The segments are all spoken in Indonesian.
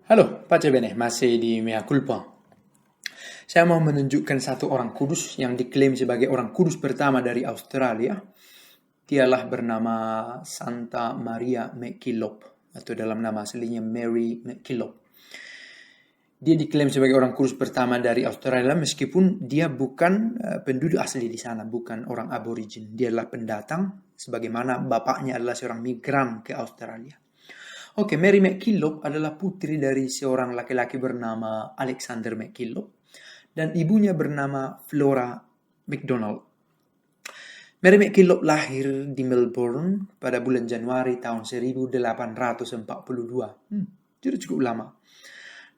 Halo, pace bene, masih di Mea Culpa. Saya mau menunjukkan satu orang kudus yang diklaim sebagai orang kudus pertama dari Australia. Dialah bernama Santa Maria MacKillop, atau dalam nama aslinya Mary MacKillop. Dia diklaim sebagai orang kudus pertama dari Australia meskipun dia bukan penduduk asli di sana, bukan orang aborigin. Dia adalah pendatang, sebagaimana bapaknya adalah seorang migran ke Australia. Oke, Mary MacKillop adalah putri dari seorang laki-laki bernama Alexander MacKillop dan ibunya bernama Flora MacDonald. Mary MacKillop lahir di Melbourne pada bulan Januari tahun 1842. Jadi cukup lama.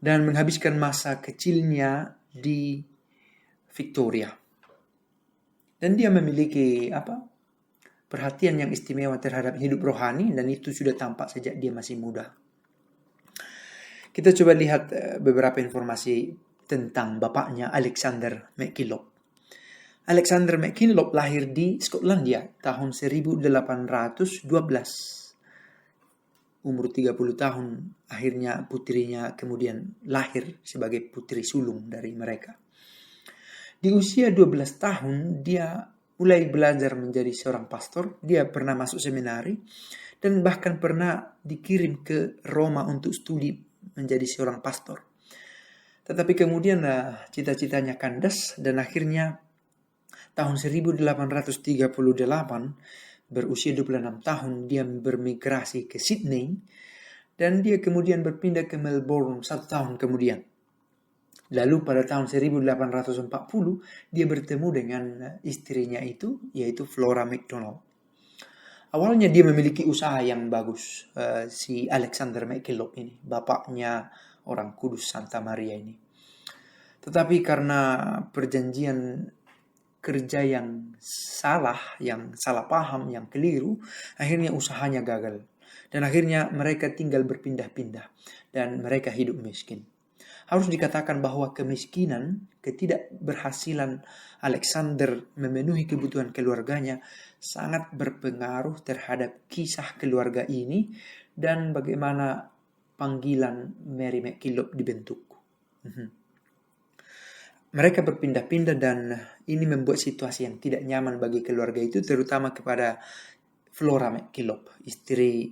Dan menghabiskan masa kecilnya di Victoria. Dan dia memiliki perhatian yang istimewa terhadap hidup rohani, dan itu sudah tampak sejak dia masih muda. Kita coba lihat beberapa informasi tentang bapaknya, Alexander MacKillop. Alexander MacKillop lahir di Skotlandia tahun 1812. Umur 30 tahun, akhirnya putrinya kemudian lahir sebagai putri sulung dari mereka. Di usia 12 tahun, dia mulai belajar menjadi seorang pastor. Dia pernah masuk seminari dan bahkan pernah dikirim ke Roma untuk studi menjadi seorang pastor. Tetapi kemudian cita-citanya kandas dan akhirnya tahun 1838, berusia 26 tahun, dia bermigrasi ke Sydney dan dia kemudian berpindah ke Melbourne 1 tahun kemudian. Lalu pada tahun 1840 dia bertemu dengan istrinya itu, yaitu Flora MacDonald. Awalnya dia memiliki usaha yang bagus, si Alexander MacKillop ini, bapaknya orang kudus Santa Maria ini. Tetapi karena perjanjian kerja yang salah paham, yang keliru, akhirnya usahanya gagal. Dan akhirnya mereka tinggal berpindah-pindah dan mereka hidup miskin. Harus dikatakan bahwa kemiskinan, ketidakberhasilan Alexander memenuhi kebutuhan keluarganya sangat berpengaruh terhadap kisah keluarga ini dan bagaimana panggilan Mary MacKillop dibentuk. Mereka berpindah-pindah dan ini membuat situasi yang tidak nyaman bagi keluarga itu, terutama kepada Flora MacKillop, istri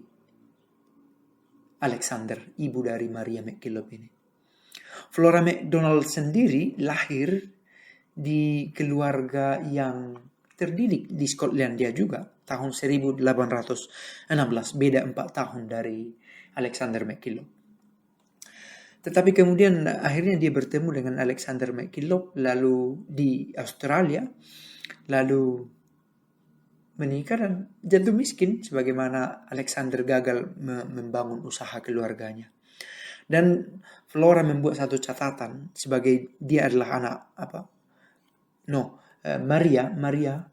Alexander, ibu dari Maria MacKillop ini. Flora MacDonald sendiri lahir di keluarga yang terdidik di Skotlandia juga tahun 1816, beda 4 tahun dari Alexander MacKillop. Tetapi kemudian akhirnya dia bertemu dengan Alexander MacKillop lalu di Australia, lalu menikah dan jatuh miskin sebagaimana Alexander gagal membangun usaha keluarganya. Dan Flora membuat satu catatan sebagai dia adalah Maria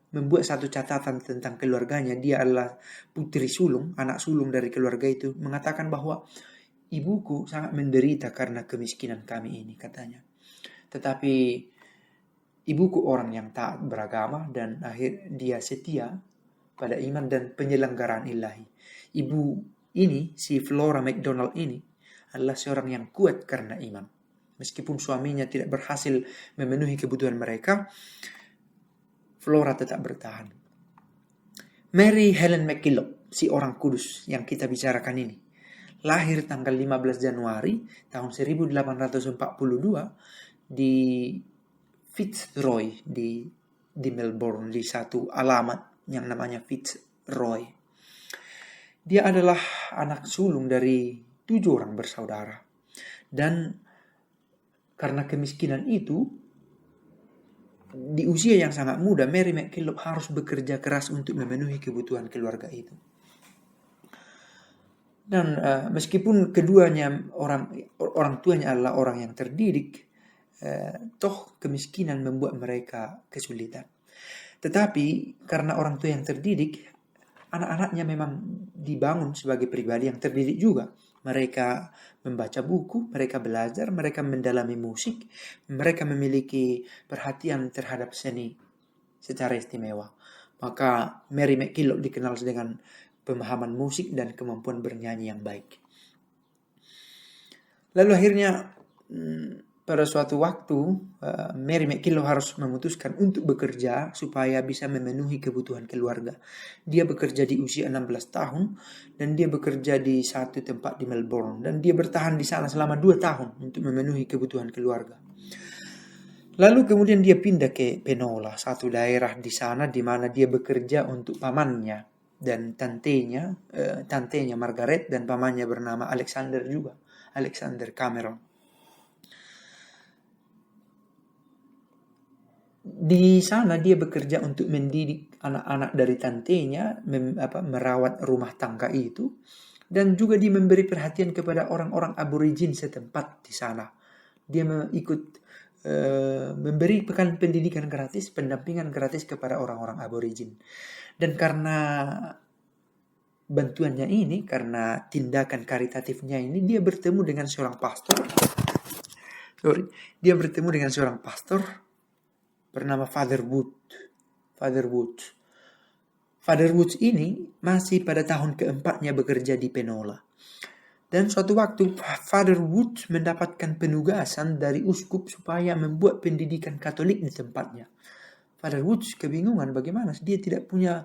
membuat satu catatan tentang keluarganya. Dia adalah putri sulung, anak sulung dari keluarga itu, mengatakan bahwa ibuku sangat menderita karena kemiskinan kami ini, katanya. Tetapi ibuku orang yang taat beragama dan dia setia pada iman dan penyelenggaraan ilahi. Ibu ini, si Flora MacDonald ini, adalah seorang yang kuat karena iman. Meskipun suaminya tidak berhasil memenuhi kebutuhan mereka, Flora tetap bertahan. Mary Helen MacKillop, si orang kudus yang kita bicarakan ini, lahir tanggal 15 Januari tahun 1842 di Fitzroy di Melbourne, di satu alamat yang namanya Fitzroy. Dia adalah anak sulung dari 7 orang bersaudara. Dan karena kemiskinan itu, di usia yang sangat muda, Mary MacKillop harus bekerja keras untuk memenuhi kebutuhan keluarga itu. Dan meskipun keduanya orang tuanya adalah orang yang terdidik, toh kemiskinan membuat mereka kesulitan. Tetapi karena orang tua yang terdidik, anak-anaknya memang dibangun sebagai pribadi yang terdidik juga. Mereka membaca buku, mereka belajar, mereka mendalami musik, mereka memiliki perhatian terhadap seni secara istimewa. Maka Mary MacKillop dikenal dengan pemahaman musik dan kemampuan bernyanyi yang baik. Lalu akhirnya pada suatu waktu Mary McKillop harus memutuskan untuk bekerja supaya bisa memenuhi kebutuhan keluarga. Dia bekerja di usia 16 tahun dan dia bekerja di satu tempat di Melbourne dan dia bertahan di sana selama 2 tahun untuk memenuhi kebutuhan keluarga. Lalu kemudian dia pindah ke Penola, satu daerah di sana di mana dia bekerja untuk pamannya dan tantenya Margaret dan pamannya bernama Alexander juga, Alexander Cameron. Di sana dia bekerja untuk mendidik anak-anak dari tantenya, merawat rumah tangga itu, dan juga dia memberi perhatian kepada orang-orang aborigin setempat di sana. Dia memberi pendidikan gratis, pendampingan gratis kepada orang-orang aborigin. Dan karena bantuannya ini, karena tindakan karitatifnya ini, dia bertemu dengan seorang pastor. Dia bertemu dengan seorang pastor bernama Father Woods ini masih pada tahun keempatnya bekerja di Penola. Dan suatu waktu Father Woods mendapatkan penugasan dari uskup supaya membuat pendidikan Katolik di tempatnya. Father Woods kebingungan bagaimana, dia tidak punya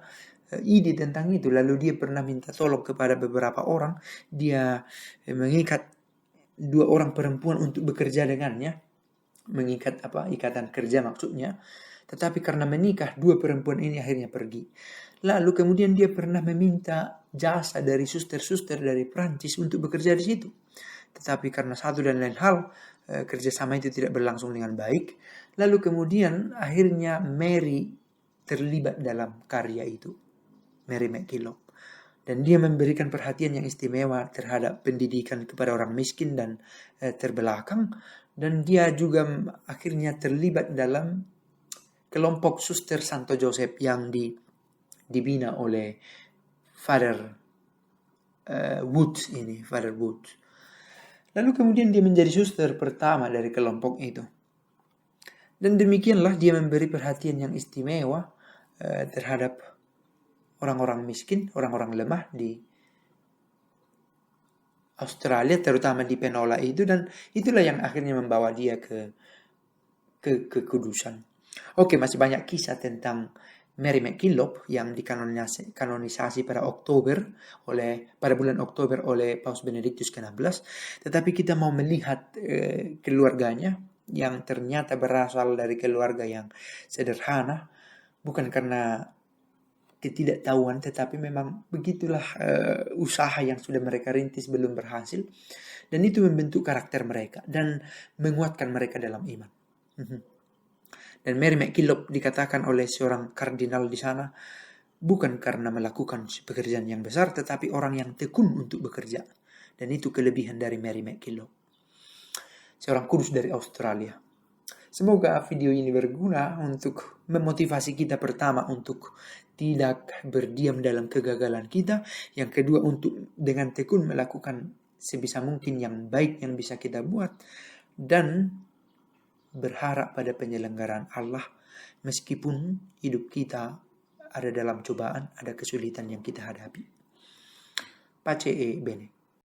ide tentang itu. Lalu dia pernah minta tolong kepada beberapa orang. Dia mengikat 2 orang perempuan untuk bekerja dengannya. Mengikat ikatan kerja maksudnya. Tetapi karena menikah 2 perempuan ini akhirnya pergi. Lalu kemudian dia pernah meminta jasa dari suster-suster dari Prancis untuk bekerja di situ. Tetapi karena satu dan lain hal kerjasama itu tidak berlangsung dengan baik. Lalu kemudian akhirnya Mary terlibat dalam karya itu, Mary McKillop. Dan dia memberikan perhatian yang istimewa terhadap pendidikan kepada orang miskin dan terbelakang. Dan dia juga akhirnya terlibat dalam kelompok Suster Santo Joseph yang dibina oleh Father Woods ini, Father Woods. Lalu kemudian dia menjadi suster pertama dari kelompok itu. Dan demikianlah dia memberi perhatian yang istimewa terhadap orang-orang miskin, orang-orang lemah di Australia, terutama di Penola itu, dan itulah yang akhirnya membawa dia ke kekudusan. Oke, masih banyak kisah tentang Mary McKillop yang dikanonisasi pada bulan Oktober oleh Paus Benedictus ke-16, tetapi kita mau melihat keluarganya yang ternyata berasal dari keluarga yang sederhana, bukan karena ketidaktahuan, tetapi memang begitulah usaha yang sudah mereka rintis belum berhasil, dan itu membentuk karakter mereka dan menguatkan mereka dalam iman. Dan Mary McKillop dikatakan oleh seorang kardinal di sana bukan karena melakukan pekerjaan yang besar, tetapi orang yang tekun untuk bekerja, dan itu kelebihan dari Mary McKillop, seorang kudus dari Australia. Semoga video ini berguna untuk memotivasi kita, pertama untuk tidak berdiam dalam kegagalan kita, yang kedua untuk dengan tekun melakukan sebisa mungkin yang baik yang bisa kita buat, dan berharap pada penyelenggaraan Allah meskipun hidup kita ada dalam cobaan, ada kesulitan yang kita hadapi. Pace e bene.